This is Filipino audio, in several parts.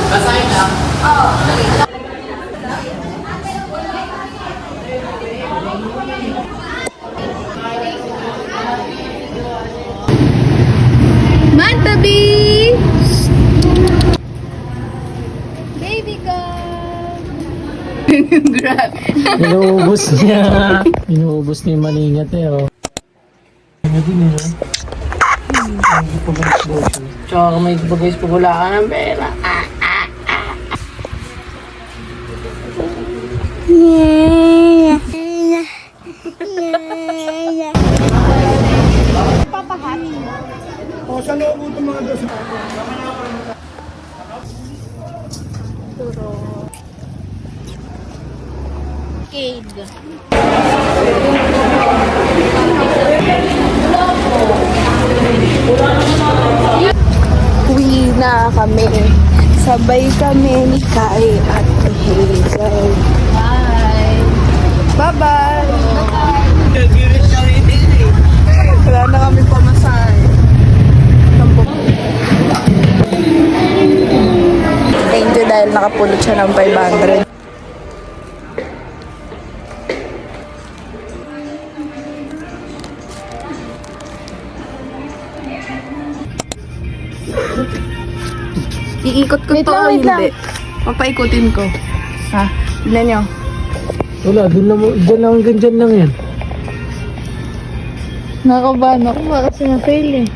Basahin lang. Mantabi! Baby ko! Grabe. Inuubos niya. Inuubos niya yung maningat eh, oh. Ano din eh, no? Hindi pa guys daw siya. Tsaka may iba guys, pag wala ka ng pera. O, sa loob ito mga dos. Cade. Uwi na kami. Sabay kami ni Kai at Hazel. Bye! Bye-bye! Wala na kami pamasahe. Thank you dahil nakapulot siya ng 500. Iikot ko to o hindi? Papaikutin ko. Ha? Tignan nyo. Wala, dyan lang hanggang dyan lang yan. Nakabahan ako. Baka kasi na-fail eh.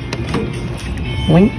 Wink.